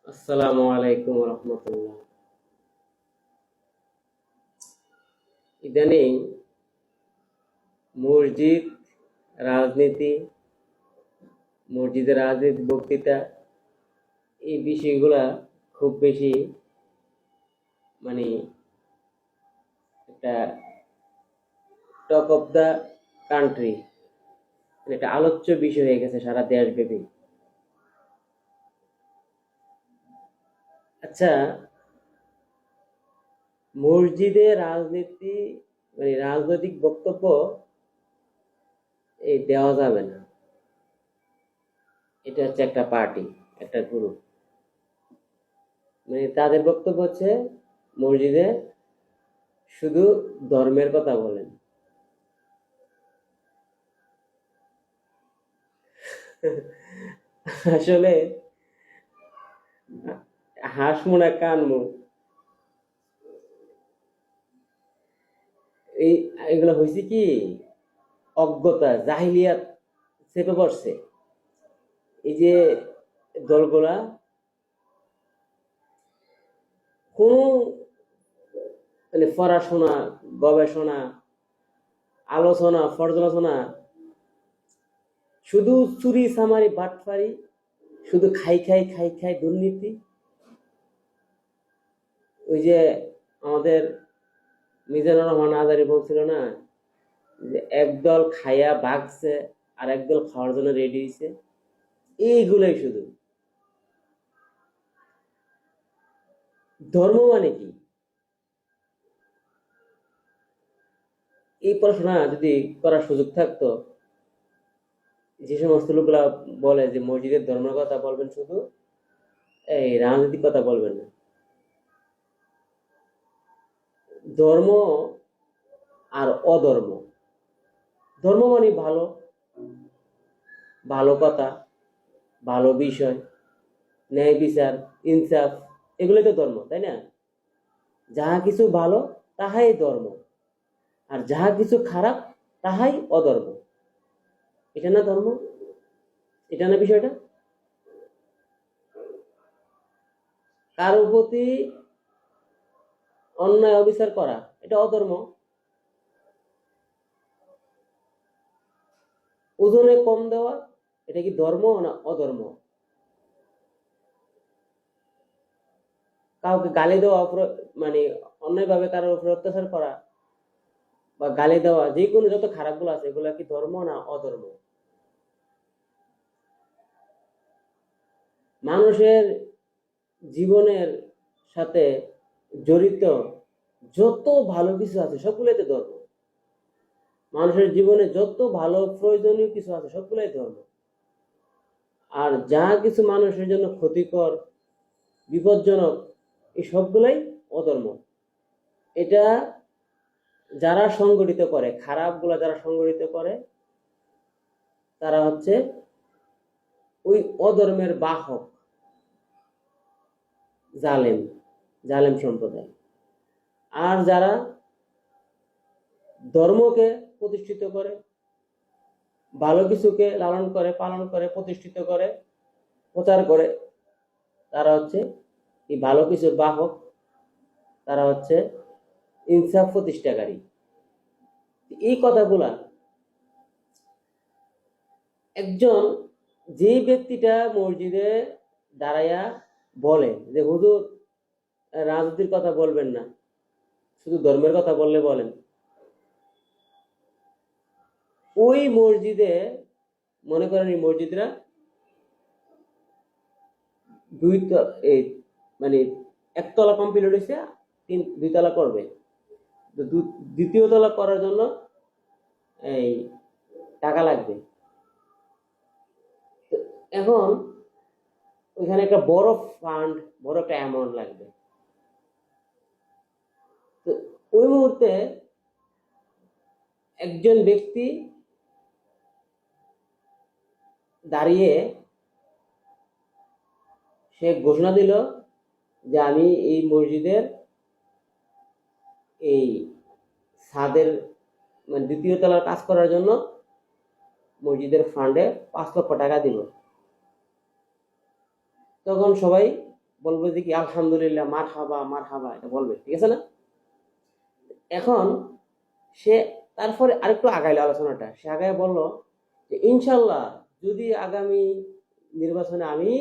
আসসালামু আলাইকুম রহমতুল্লাহ। ইদানিং মসজিদ, রাজনীতি, মসজিদের রাজনীতি, বক্তৃতা, এই বিষয়গুলা খুব বেশি মানে একটা টক অফ দ্য কান্ট্রি, একটা আলোচ্য বিষয় হয়ে গেছে সারা দেশব্যাপী। আচ্ছা, মসজিদে রাজনীতি রাজনৈতিক বক্তব্য এই দেওয়া যাবে না। এটা হচ্ছে একটা পার্টি, একটা গ্রুপ, তাদের বক্তব্য হচ্ছে মসজিদে শুধু ধর্মের কথা বলেন। আসলে হাসমু না কানমু, এই এগুলো হয়েছে কি, অজ্ঞতা, জাহিলিয়াত চেপে পড়ছে। এই যে দলগুলা কোন পড়াশোনা, গবেষণা, আলোচনা, পর্যালোচনা, শুধু চুরি চামারি বাটফারি, শুধু খাই খাই খাই খাই দুর্নীতি। ওই যে আমাদের মিজানুর রহমান আজারি বলছিল না, যে একদল খাইয়া ভাগছে আর একদল খাওয়ার জন্য রেডি হয়েছে। এইগুলাই শুধু। ধর্ম মানে কি? এই পড়াশোনা যদি করার সুযোগ থাকতো, যে সমস্ত লোকগুলা বলে যে মসজিদের ধর্মের কথা বলবেন শুধু, এই রাজনৈতিক কথা বলবেন না। ধর্ম আর অধর্ম, ধর্ম মানে ভালো, ভালো কথা, ভালো বিষয়, ন্যায় বিচার, ইনসাফ, এগুলোই তো ধর্ম, তাই না? যাহা কিছু ভালো তাহাই ধর্ম, আর যাহা কিছু খারাপ তাহাই অধর্ম। এটা না ধর্ম? এটা না বিষয়টা? কারোর প্রতি অন্যায় অবিচার করা, এটা অধর্ম। ওজনে কম দেওয়া, এটা কি ধর্ম না অধর্ম? কাউকে গালি দেওয়া, মানে অন্যায়ভাবে কারোর উপরে অত্যাচার করা বা গালি দেওয়া, যে কোনো যত খারাপগুলো আছে, এগুলো কি ধর্ম না অধর্ম? মানুষের জীবনের সাথে জড়িত যত ভালো কিছু আছে সবগুলোই তো ধর্ম। মানুষের জীবনে যত ভালো প্রয়োজনীয় কিছু আছে সবগুলোই ধর্ম। আর যা কিছু মানুষের জন্য ক্ষতিকর, বিপজ্জনক, এই সবগুলাই অধর্ম। এটা যারা সংগঠিত করে, খারাপগুলা যারা সংগঠিত করে, তারা হচ্ছে ওই অধর্মের বাহক, জালেম, জালেম সম্প্রদায়। আর যারা ধর্মকে প্রতিষ্ঠিত করে, ভালো কিছুকে লালন করে, পালন করে, প্রতিষ্ঠিত করে, প্রচার করে, তারা হচ্ছে এই ভালো কিছুর বাহক, তারা হচ্ছে ইনসাফ প্রতিষ্ঠাকারী। এই কথাগুলা একজন, যে ব্যক্তিটা মসজিদে দাঁড়াইয়া বলে যে হুজুর রাজনীতির কথা বলবেন না, শুধু ধর্মের কথা বললে বলেন, ওই মসজিদে, মনে করেন এই মসজিদরা দুই এই মানে একতলা কমপ্লিট হয়েছে, দুই তলা করবে। তো দ্বিতীয় তলা করার জন্য এই টাকা লাগবে। তো এখন ওইখানে একটা বড় ফান্ড, বড় একটা অ্যামাউন্ট লাগবে। তো ওই মুহূর্তে একজন ব্যক্তি দাঁড়িয়ে সে ঘোষণা দিল যে আমি এই মসজিদের এই ছাদের দ্বিতীয় তলার কাজ করার জন্য মসজিদের ফান্ডে 5 লক্ষ টাকা দিব। তখন সবাই বলবে যে কি আলহামদুলিল্লাহ, মারহাবা মারহাবা, এটা বলবে, ঠিক আছে না? এখন সে তারপরে আরেকটু আগাইলো আলোচনাটা, সে আগায় বলল যে ইনশাল্লাহ যদি আগামী নির্বাচনে আমি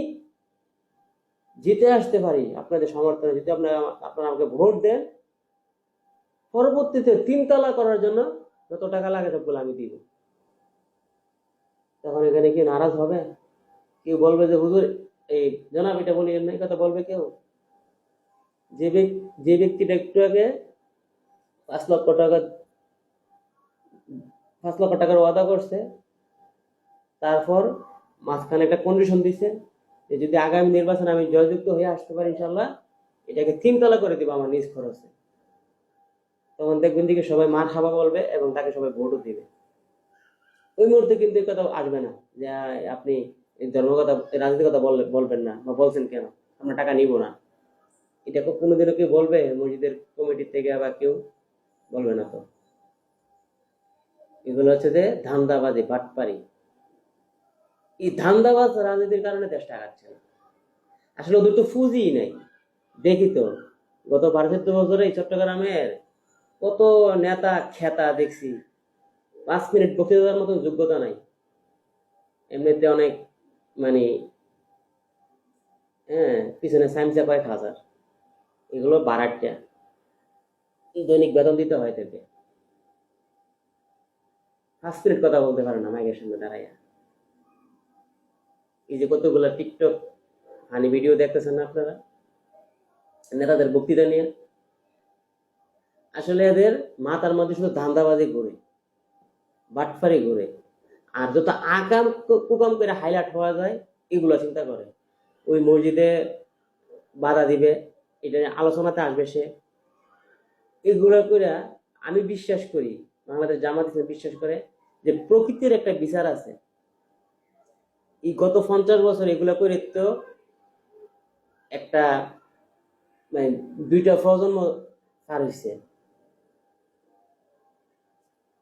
জিতে আসতে পারি আপনাদের সমর্থনে, যদি আপনারা আমাকে ভোট দেন, পরবর্তীতে 3 তলা করার জন্য যত টাকা লাগে সবগুলো আমি দিব। তখন এখানে কি নারাজ হবে? কেউ বলবে যে হুজুর এই জনাব এটা বলি, এমনি কথা বলবে কেউ? যে ব্যক্তিটা একটু আগে 5 লক্ষ টাকা 5 লক্ষ টাকার ওয়াদা করছে, তারপর মাঝখানে একটা কন্ডিশন দিচ্ছে যে যদি আগামী নির্বাচনে আমি জয়যুক্ত হয়ে আসতে পারি ইনশাল্লাহ এটাকে 3 তলা করে দিব আমার নিজ খরচে। তখন দেখবেন দিকে সবাই মার খাবা বলবে এবং তাকে সবাই ভোটও দিবে। ওই মুহূর্তে কিন্তু এই কথা আসবে না যে আপনি এই ধর্ম কথা, রাজনীতি কথা বলবেন না বা বলছেন কেন, আমরা টাকা নিব না। এটা কোনোদিনও কেউ বলবে? মসজিদের কমিটির থেকে আবার কেউ বলবে না তো। এগুলো হচ্ছে যে ধান্দাবাজি, বাটপারি। এই ধান্দাবাজ রাজনীতির কারণে দেশটা আগাচ্ছে না। আসলে ওদের তো ফুজিই নাই। দেখি তো গত 12-13 বছরে এই চট্টগ্রামের কত নেতা খেতা দেখছি, 5 মিনিট বক্তৃতা দেওয়ার মতন যোগ্যতা নাই। এমনিতে অনেক মানে পিছনে সাইমসা কয়েক হাজার, এগুলো বারাটটা দৈনিক বেতন দিতে হয় থেকে 5 মিনিট কথা বলতে পারে না মাইকের সামনে দাঁড়াইয়া। এই যে কতগুলা টিকটক হানি ভিডিও দেখতেছেন না আপনারা নেতাদের বক্তৃতা নিয়ে, আসলে এদের মাথার মধ্যে শুধু ধান্দাবাজি ঘুরে, বাটফারি ঘুরে, আর যত আকাম কুকাম করে হাইলাইট হওয়া যায় এগুলো চিন্তা করে। ওই মসজিদে বাধা দিবে, এটা নিয়ে আলোচনাতে আসবে সে, এগুলো করে। আমি বিশ্বাস করি, বাংলাদেশ জামাত ইসলাম বিশ্বাস করে যে প্রকৃতির একটা বিচার আছে। এই গত 50 বছর এগুলো করে তো একটা মানে 2টা প্রজন্ম পার হয়েছে।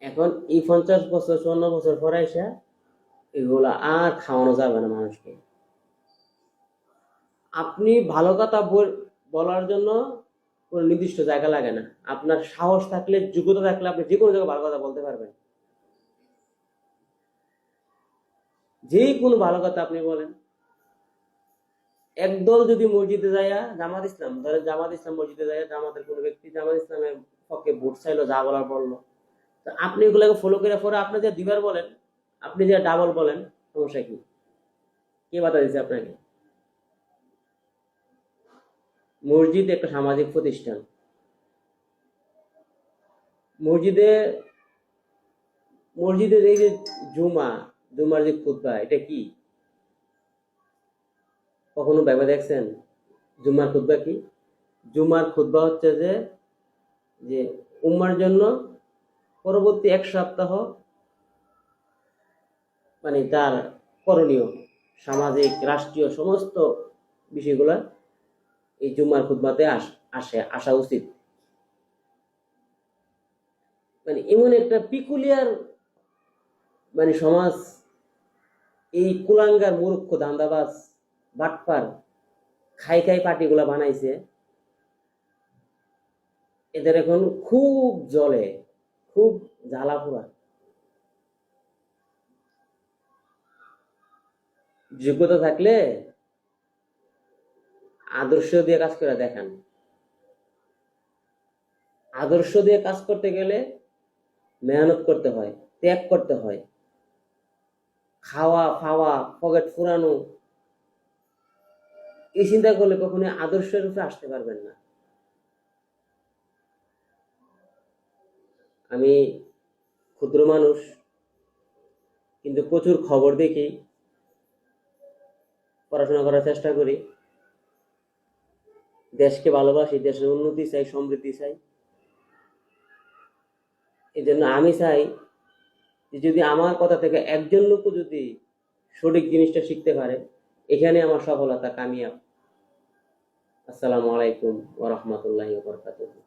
এখন এই 50 বছর 54 বছর পরে এসে এগুলা আর খাওয়ানো যাবে না মানুষকে। আপনি ভালো কথা বলার জন্য কোন নির্দিষ্ট জায়গা লাগে না। আপনার সাহস থাকলে, যোগ্যতা থাকলে আপনি যে কোনো জায়গায় ভালো কথা বলতে পারবেন। যে কোনো ভালো কথা আপনি বলেন। একদল যদি মসজিদে যাইয়া জামাত ইসলাম, ধরেন জামাত ইসলাম মসজিদে যাইয়া জামাতের কোনো ব্যক্তি জামাত ইসলামের পক্ষে ভোট চাইলো, যা বলার বললো, আপনি এগুলোকে ফলো করে পরে আপনি যে দিবার বলেন, আপনি যে ডাবল বলেন, সমস্যা কি? কে বাধা দিচ্ছে আপনাকে? মসজিদ একটা সামাজিক প্রতিষ্ঠান। মসজিদে মসজিদের এই যে জুমার যে খুতবা, এটা কি কখনো ভেবে দেখছেন? জুমার খুতবা কি? জুমার খুতবা হচ্ছে যে যে উম্মার জন্য পরবর্তী 1 সপ্তাহ মানে তার করণীয় সামাজিক রাষ্ট্রীয় সমস্ত বিষয়গুলো এই জুম্মার খুতবাতে আসা উচিত। মানে এমন একটা পিকুলিয়ার মানে সমাজ এই কুলাঙ্গার মূর্খ ধান্দাবাজ বাটপার খাই পার্টিগুলা বানাইছে। এদের এখন খুব জ্বলে, খুব জ্বালা পোড়া। যোগ্যতা থাকলে আদর্শ দিয়ে কাজ করে দেখান। আদর্শ দিয়ে কাজ করতে গেলে মেহনত করতে হয়, ত্যাগ করতে হয়, খাওয়া খাওয়া পকেট ফুরানো, এই চিন্তা করলে কখনোই আদর্শের রূপে আসতে পারবেন না। আমি ক্ষুদ্র মানুষ, কিন্তু প্রচুর খবর দেখি, পড়াশোনা করার চেষ্টা করি, দেশকে ভালোবাসি, দেশের উন্নতি চাই, সমৃদ্ধি চাই। এই জন্য আমি চাই যে যদি আমার কথা থেকে একজন লোকও যদি সঠিক জিনিসটা শিখতে পারে, এখানে আমার সফলতা কামিয়াব। আসসালামু আলাইকুম ওয়া রাহমাতুল্লাহি ওয়া বারাকাতুহু।